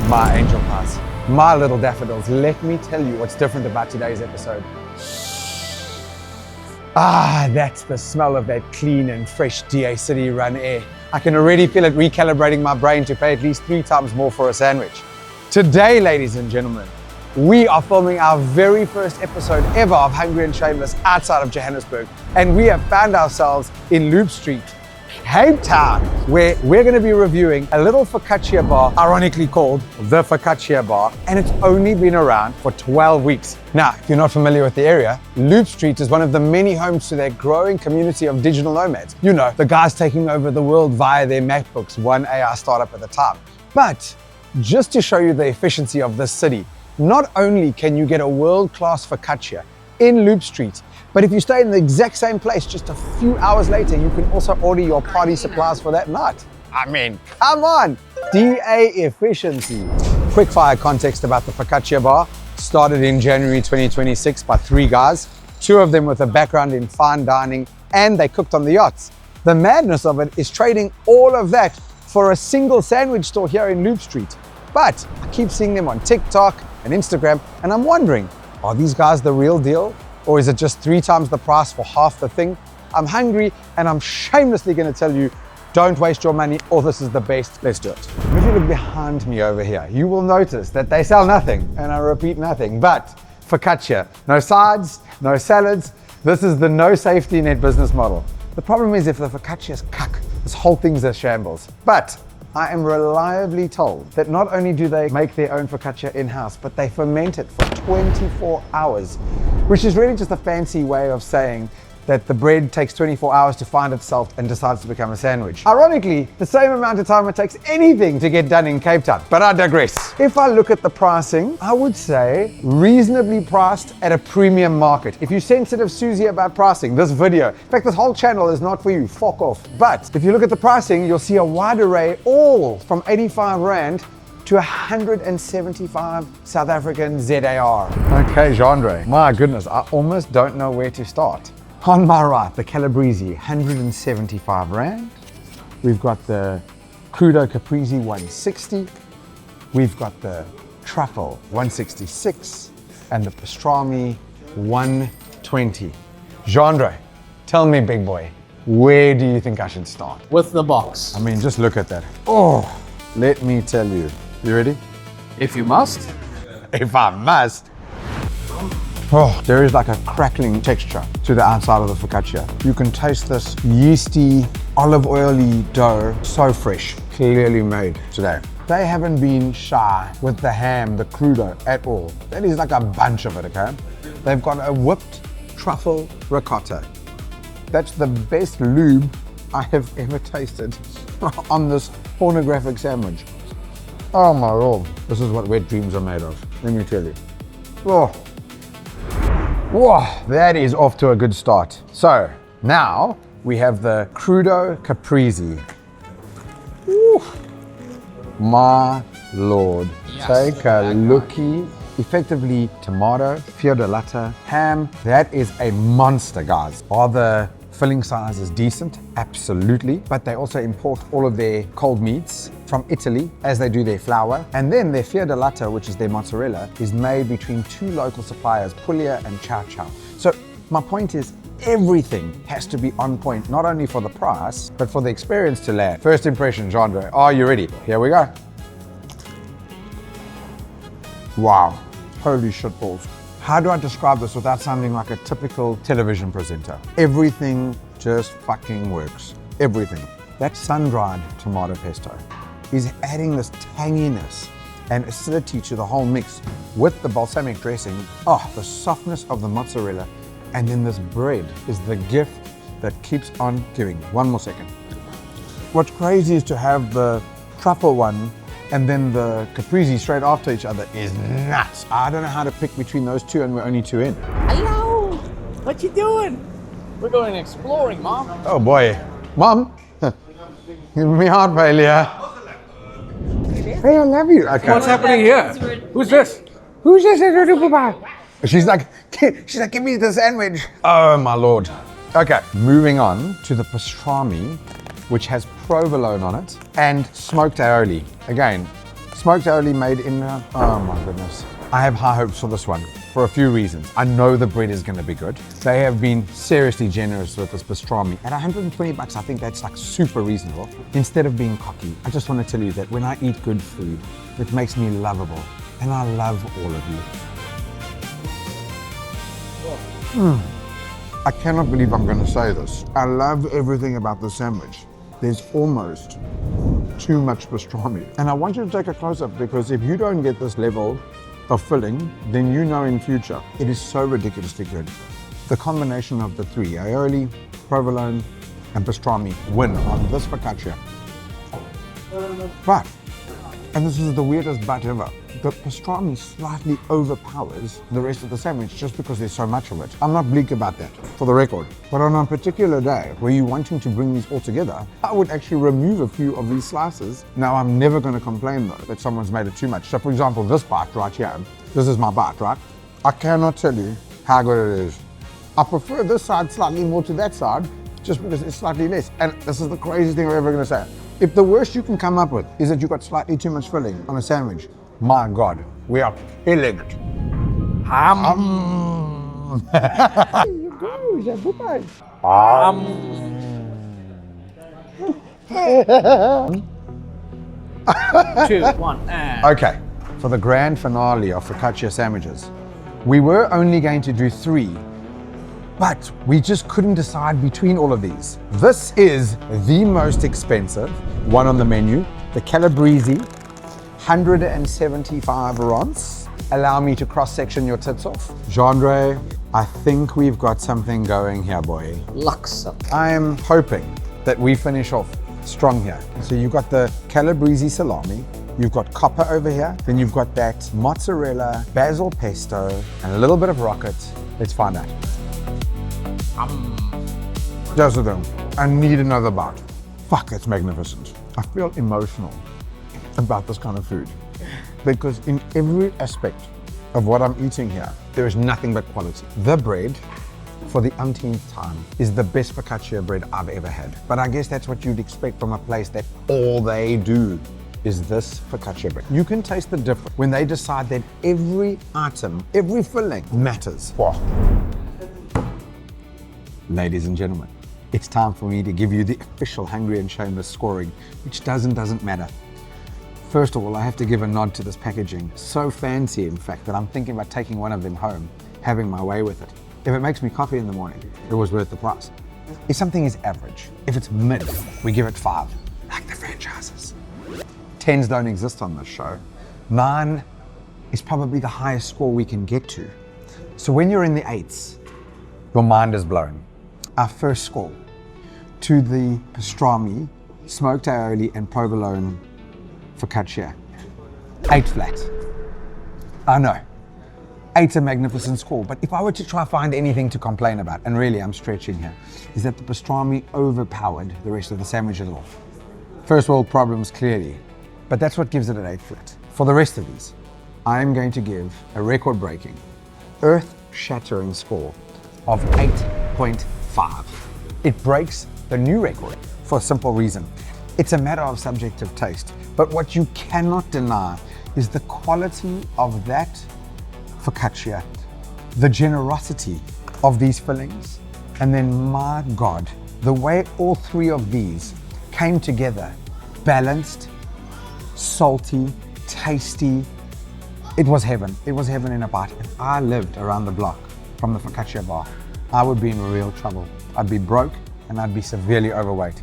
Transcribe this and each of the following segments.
my angel pies, my little daffodils. Let me tell you what's different about today's episode. Ah, that's the smell of that clean and fresh DA City run air. I can already feel it recalibrating my brain to pay at least 3 times more for a sandwich. Today, ladies and gentlemen, we are filming our very first episode ever of Hungry and Shameless outside of Johannesburg. And we have found ourselves in Loop Street, Cape Town, where we're going to be reviewing a little Focaccia bar, ironically called the Focaccia Bar, and it's only been around for 12 weeks. Now, if you're not familiar with the area, Loop Street is one of the many homes to their growing community of digital nomads. You know, the guys taking over the world via their MacBooks, one AI startup at a time. But just to show you the efficiency of this city, not only can you get a world-class focaccia in Loop Street, but if you stay in the exact same place just a few hours later, you can also order your party supplies for that night. I mean, come on, DA efficiency. Quick fire context about the Focaccia Bar. Started in January 2026 by 3 guys, 2 of them with a background in fine dining, and they cooked on the yachts. The madness of it is trading all of that for a single sandwich store here in Loop Street. But I keep seeing them on TikTok and Instagram, and I'm wondering, are these guys the real deal? Or is it just 3 times the price for half the thing? I'm hungry and I'm shamelessly going to tell you, don't waste your money or this is the best. Let's do it. If you look behind me over here, you will notice that they sell nothing, and I repeat, nothing but focaccia. No sides, no salads. This is the no safety net business model. The problem is if the focaccia is cuck, this whole thing's a shambles. But I am reliably told that not only do they make their own focaccia in-house, but they ferment it for 24 hours, which is really just a fancy way of saying that the bread takes 24 hours to find itself and decides to become a sandwich. Ironically, the same amount of time it takes anything to get done in Cape Town, but I digress. If I look at the pricing, I would say reasonably priced at a premium market. If you're sensitive, Susie, about pricing, this video, in fact, this whole channel is not for you, fuck off. But if you look at the pricing, you'll see a wide array, all from 85 Rand to 175 South African ZAR. Okay, genre, my goodness, I almost don't know where to start. On my right, the Calibrizzy, 175 Rand. We've got the Crudo Caprese, 160. We've got the Truffle, 166. And the Pastrami, 120. Genre, tell me, big boy, where do you think I should start? With the box. I mean, just look at that. Oh, let me tell you. You ready? If you must. If I must. Oh, there is like a crackling texture to the outside of the focaccia. You can taste this yeasty, olive oily dough, so fresh, clearly made today. They haven't been shy with the ham, the crudo at all. That is like a bunch of it, okay? They've got a whipped truffle ricotta. That's the best lube I have ever tasted on this pornographic sandwich. Oh my lord, this is what wet dreams are made of, let me tell you. Oh. Whoa, that is off to a good start. So now we have the Crudo Caprese. Ooh, my lord. Yes, take a looky. Effectively tomato, fior di latte, ham. That is a monster, guys. Are the filling sizes decent? Absolutely. But they also import all of their cold meats from Italy as they do their flour. And then their fior di latte, which is their mozzarella, is made between 2 local suppliers, Puglia and Chow Chow. So my point is, everything has to be on point, not only for the price, but for the experience to land. First impression, genre, are you ready? Here we go. Wow, holy shitballs. How do I describe this without sounding like a typical television presenter? Everything just fucking works. Everything. That sun-dried tomato pesto is adding this tanginess and acidity to the whole mix with the balsamic dressing. Oh, the softness of the mozzarella. And then this bread is the gift that keeps on giving. One more second. What's crazy is to have the truffle one and then the Caprese straight after each other is nuts. I don't know how to pick between those two, and we're only 2 in. Hello, what you doing? We're going exploring, Mom. Oh boy. Mom, give me heart failure. Hey, I love you. Okay. What's happening here? Who's this? Who's this? She's like, give me the sandwich. Oh my lord. Okay, moving on to the pastrami, which has provolone on it and smoked aioli. Again, Smoked aioli made in, oh my goodness. I have high hopes for this one for a few reasons. I know the bread is going to be good. They have been seriously generous with this pastrami. At 120 bucks, I think that's like super reasonable. Instead of being cocky, I just want to tell you that when I eat good food, it makes me lovable. And I love all of you. I cannot believe I'm going to say this. I love everything about the sandwich. There's almost too much pastrami. And I want you to take a close-up because if you don't get this level of filling, then you know in future, it is so ridiculously good. The combination of the three, aioli, provolone, and pastrami win on this focaccia. But, and this is the weirdest but ever, the pastrami slightly overpowers the rest of the sandwich just because there's so much of it. I'm not bleak about that, for the record. But on a particular day where you're wanting to bring these all together, I would actually remove a few of these slices. Now, I'm never going to complain though that someone's made it too much. So for example, this bite right here, this is my bite, right? I cannot tell you how good it is. I prefer this side slightly more to that side just because it's slightly less. And this is the craziest thing I'm ever going to say. If the worst you can come up with is that you got slightly too much filling on a sandwich, my God, we are killing it. Two, one, and. Okay, for the grand finale of focaccia sandwiches, we were only going to do 3, but we just couldn't decide between all of these. This is the most expensive one on the menu, the Calibrizzy, 175 rands. Allow me to cross-section your tits off. Genre, I think we've got something going here, boy. Luxa. I am hoping that we finish off strong here. So you've got the Calibrizzy salami, you've got copper over here, then you've got that mozzarella, basil pesto, and a little bit of rocket. Let's find out. Just them. I need another bite. Fuck, it's magnificent. I feel emotional about this kind of food because in every aspect of what I'm eating here, there is nothing but quality. The bread, for the umpteenth time, is the best focaccia bread I've ever had. But I guess that's what you'd expect from a place that all they do is this focaccia bread. You can taste the difference when they decide that every item, every filling matters. Wow. Ladies and gentlemen, it's time for me to give you the official Hungry and Shameless scoring, which doesn't matter. First of all, I have to give a nod to this packaging. So fancy, in fact, that I'm thinking about taking one of them home, having my way with it. If it makes me coffee in the morning, it was worth the price. If something is average, if it's mid, we give it 5, like the franchises. 10s don't exist on this show. 9 is probably the highest score we can get to. So when you're in the 8s, your mind is blown. Our first score to the pastrami, smoked aioli, and provolone focaccia. 8 flat. I know. 8's a magnificent score, but if I were to try find anything to complain about, and really I'm stretching here, is that the pastrami overpowered the rest of the sandwiches off. First world problems, clearly, but that's what gives it an 8 flat. For the rest of these, I am going to give a record-breaking, earth-shattering score of 8.5. It breaks the new record for a simple reason. It's a matter of subjective taste, but what you cannot deny is the quality of that focaccia, the generosity of these fillings, and then, my God, the way all 3 of these came together, balanced, salty, tasty. It was heaven. It was heaven in a bite. If I lived around the block from the Focaccia Bar, I would be in real trouble. I'd be broke and I'd be severely overweight.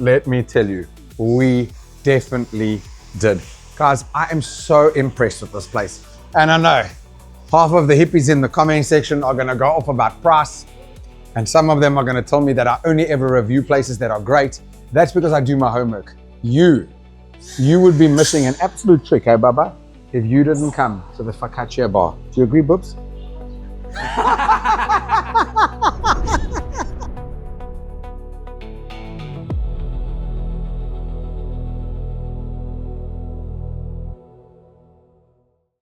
Let me tell you, we definitely did. Guys, I am so impressed with this place. And I know half of the hippies in the comment section are gonna go off about price, and some of them are gonna tell me that I only ever review places that are great. That's because I do my homework. You would be missing an absolute trick, hey Baba, if you didn't come to the Focaccia Bar. Do you agree, Boobs?